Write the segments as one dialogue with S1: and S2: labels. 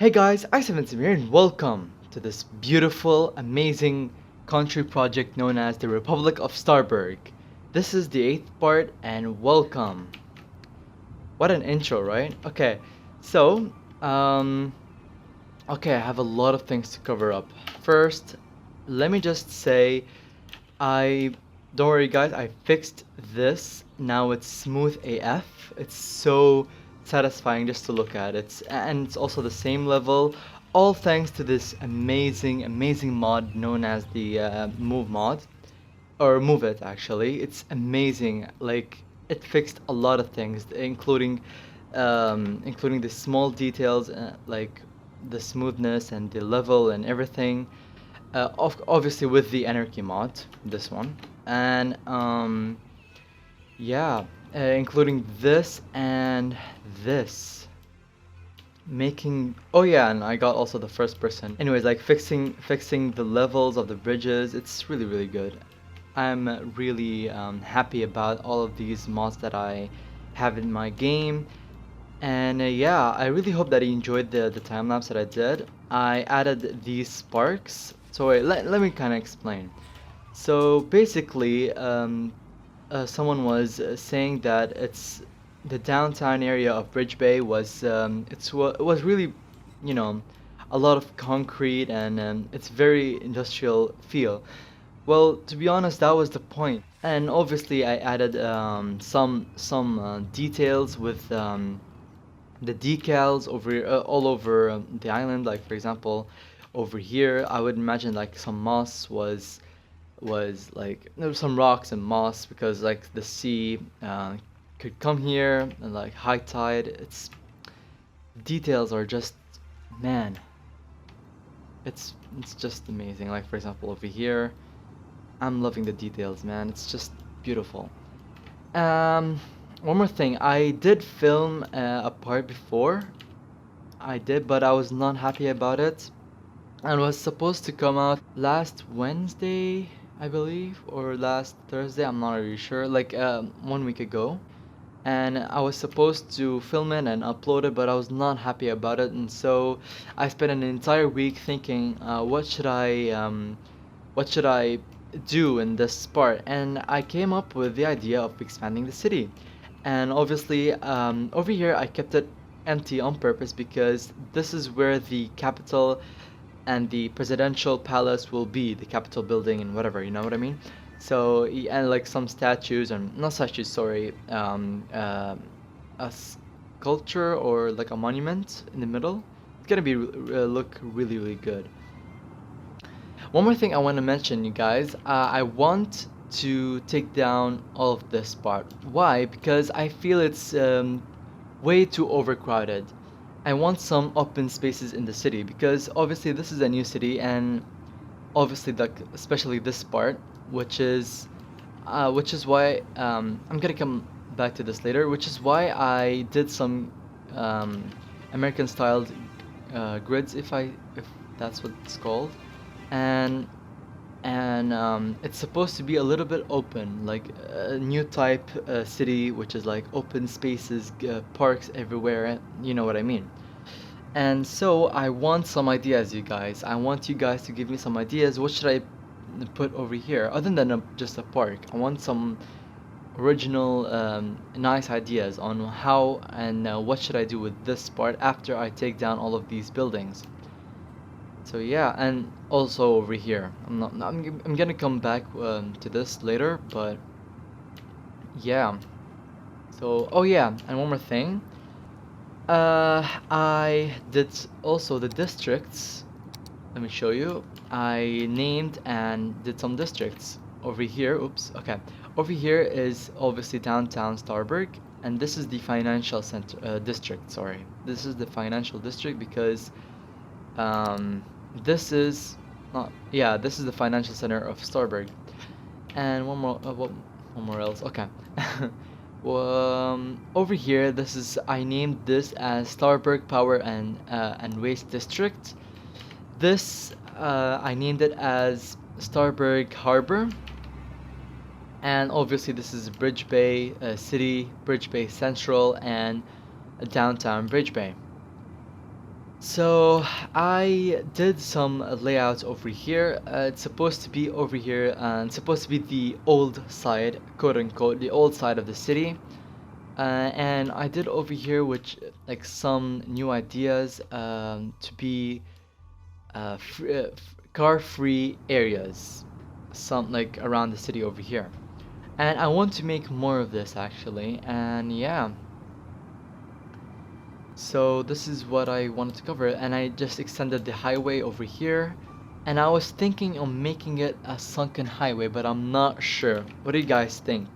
S1: Hey guys, I'm Samir and welcome to this beautiful, amazing country project known as the Republic of Starburg. This is the 8th part and welcome. What an intro, right? Okay, so, Okay, I have a lot of things to cover up. First, let me just say, I don't worry guys, I fixed this. Now it's smooth AF. It's so satisfying just to look at. And it's also the same level, all thanks to this amazing mod known as the Move mod, or Move It actually. It's amazing. Like it fixed a lot of things, including the small details, like the smoothness and the level and everything. Obviously with the Anarchy mod, this one, and yeah, including this and this, making. Oh yeah, and I got also the first person. Anyways, like fixing the levels of the bridges. It's really good. I'm really happy about all of these mods that I have in my game. And yeah, I really hope that you enjoyed the time lapse that I did. I added these sparks. So wait, let me kind of explain. So basically, someone was saying that it's the downtown area of Bridge Bay was it was really, you know, a lot of concrete and it's very industrial feel. Well, to be honest, that was the point. And obviously, I added some details with the decals over all over the island. Like for example, over here, I would imagine like some moss was like there was some rocks and moss because like the sea could come here and like high tide. It's details are just, man, it's just amazing. Like for example, over here, I'm loving the details, man. It's just beautiful. Um, One more thing. I did film a part before. I did, but I was not happy about it. And was supposed to come out last Wednesday, I believe, or last Thursday. I'm not really sure. Like 1 week ago. And I was supposed to film it and upload it, but I was not happy about it. And so I spent an entire week thinking, what should I do in this part? And I came up with the idea of expanding the city. And obviously, over here I kept it empty on purpose because this is where the capital and the presidential palace will be, the Capitol building and whatever, you know what I mean? So, and like some statues, and not statues, sorry, a sculpture or like a monument in the middle. It's gonna be look really good. One more thing I want to mention, you guys. I want to take down all of this part. Why? Because I feel it's way too overcrowded. I want some open spaces in the city because obviously this is a new city and obviously like especially this part, which is why I'm gonna come back to this later. Which is why I did some um, American styled grids, if that's what it's called, and it's supposed to be a little bit open, like a new type city, which is like open spaces, parks everywhere. You know what I mean? And so I want some ideas, you guys. I want you guys to give me some ideas. What should I put over here, other than just a park? I want some original, nice ideas on how and what should I do with this part after I take down all of these buildings. So yeah, and also over here. I'm gonna come back to this later, but yeah. So oh yeah, and one more thing. I did also the districts. Let me show you. I named and did some districts over here. Oops. Okay. Over here is obviously downtown Starburg, and this is the financial center district. Sorry, this is the financial district because um, this is not. Yeah, this is the financial center of Starburg. And one more. One more else. Okay. Over here, this is I named this as Starburg Power and Waste District. This I named it as Starburg Harbor, and obviously this is Bridge Bay City, Bridge Bay Central, and downtown Bridge Bay. So I did some layouts over here. It's supposed to be over here, and it's supposed to be the old side, quote unquote, the old side of the city. And I did over here, which like some new ideas to be car-free areas, some like around the city over here. And I want to make more of this actually, and yeah. So this is what I wanted to cover, and I just extended the highway over here. And I was thinking of making it a sunken highway, but I'm not sure. What do you guys think?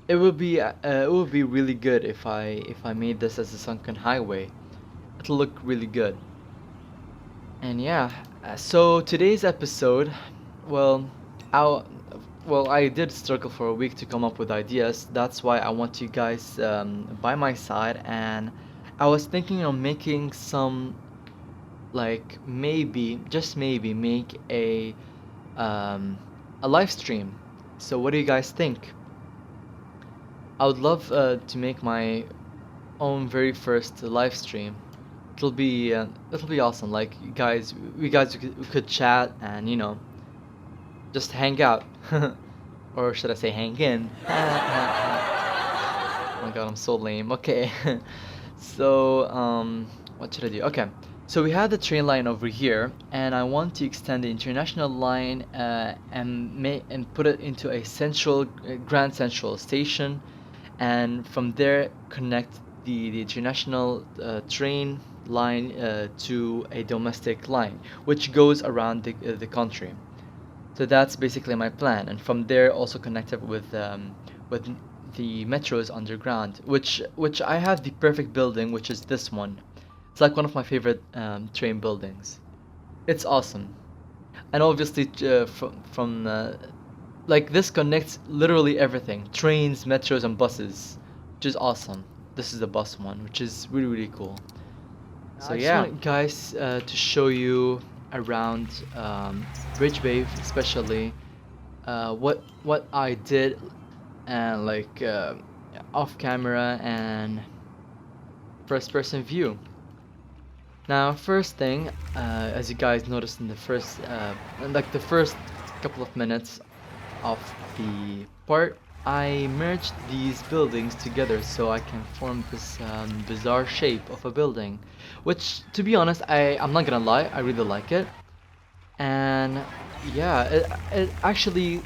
S1: It would be really good if I made this as a sunken highway. It'll look really good. And yeah, so today's episode, well, I I did struggle for a week to come up with ideas. That's why I want you guys by my side, and I was thinking of making some, like, maybe, just maybe, make um, a live stream. So what do you guys think? I would love to make my own very first live stream. It'll be awesome. Like, you guys, we could chat and just hang out, or should I say hang in? Oh my god, I'm so lame. Okay, so what should I do? Okay, so we have the train line over here, and I want to extend the international line and put it into a Grand Central station, and from there connect the international train line to a domestic line, which goes around the country. So that's basically my plan, and from there also connect it with the metros underground, which I have the perfect building, which is this one. It's like one of my favorite train buildings. It's awesome, and obviously from like this connects literally everything: trains, metros, and buses, which is awesome. This is the bus one, which is really cool. So
S2: I just
S1: yeah,
S2: want
S1: guys, to show you around Bridge Bay, especially what I did, and like off camera and first person view. Now, first thing, as you guys noticed in the first couple of minutes of the part, I merged these buildings together so I can form this bizarre shape of a building, which, to be honest, I'm not gonna lie, I really like it. And yeah, it actually,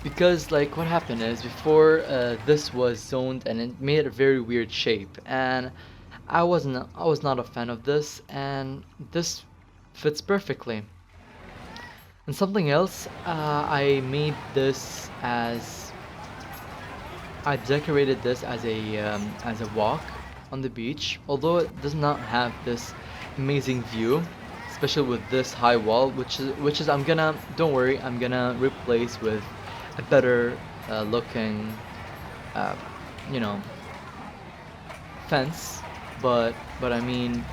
S1: because like what happened is before this was zoned and it made a very weird shape, and I was not a fan of this, and this fits perfectly. And something else, I made this as I decorated this as a walk on the beach, although it does not have this amazing view, especially with this high wall, which is I'm gonna, don't worry, I'm gonna replace with a better looking, uh, you know, fence. But I mean,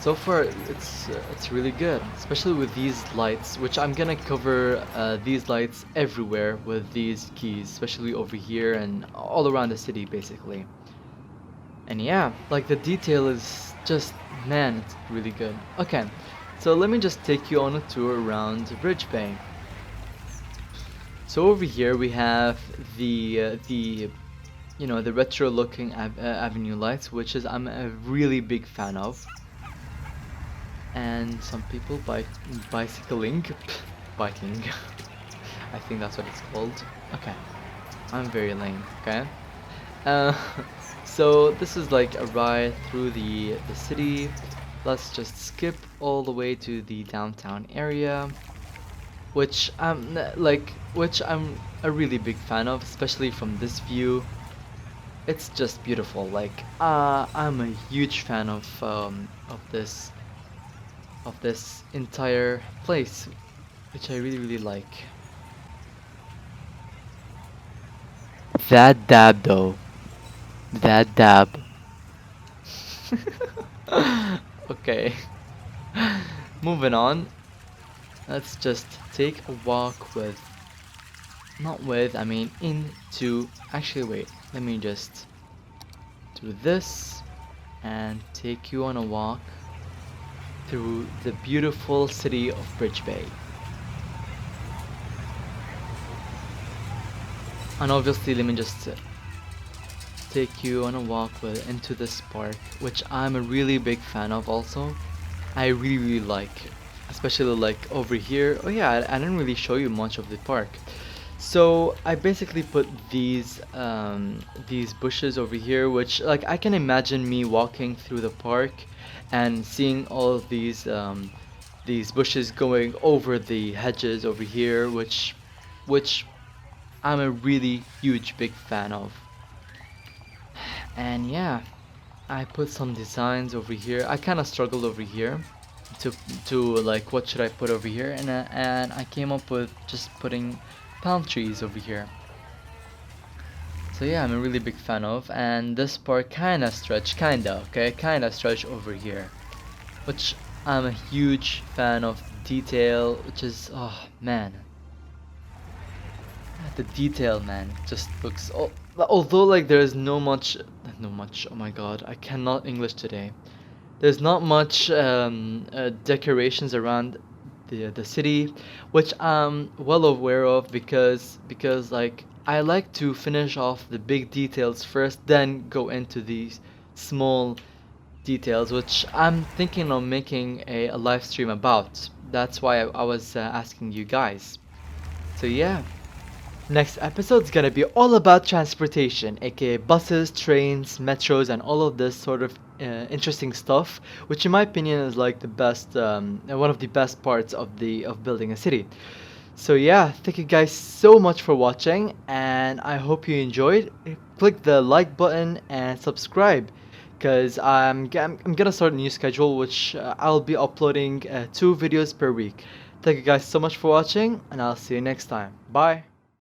S1: so far it's really good, especially with these lights, which I'm gonna cover these lights everywhere with these keys, especially over here and all around the city basically. And yeah, like the detail is just, man, it's really good. Okay, so let me just take you on a tour around Bridge Bay. So over here we have the the retro looking avenue lights, which is I'm a really big fan of. And some people bicycling, biking. I think that's what it's called. Okay, I'm very lame. Okay, uh, so this is like a ride through the city. Let's just skip all the way to the downtown area, which I'm a really big fan of, especially from this view. It's just beautiful. Like I'm a huge fan of this entire place, which I really like. That dab though. That dab. Okay. Moving on. Let's just take a walk with, not with, I mean into, actually wait, let me just do this and take you on a walk through the beautiful city of Bridge Bay. And obviously let me just take you on a walk into this park, which I'm a really big fan of also. I really like, especially like over here. Oh yeah, I didn't really show you much of the park. So I basically put these bushes over here, which like I can imagine me walking through the park and seeing all of these bushes going over the hedges over here, which I'm a really huge big fan of. And yeah, I put some designs over here. I kind of struggled over here to like what should I put over here, and I came up with just putting palm trees over here. So yeah, I'm a really big fan of, and this part kind of stretch over here, which I'm a huge fan of detail, which is, oh man, the detail, man, just looks, oh, although like there's no much, oh my god, I cannot English today. There's not much decorations around the city, which I'm well aware of because like I like to finish off the big details first, then go into these small details, which I'm thinking of making a live stream about. That's why I was asking you guys. So yeah. Next episode's gonna be all about transportation, aka buses, trains, metros, and all of this sort of interesting stuff, which in my opinion is like the best, one of the best parts of building a city. So yeah, thank you guys so much for watching, and I hope you enjoyed. Click the like button and subscribe, cause I'm gonna start a new schedule, which I'll be uploading 2 videos per week. Thank you guys so much for watching, and I'll see you next time. Bye.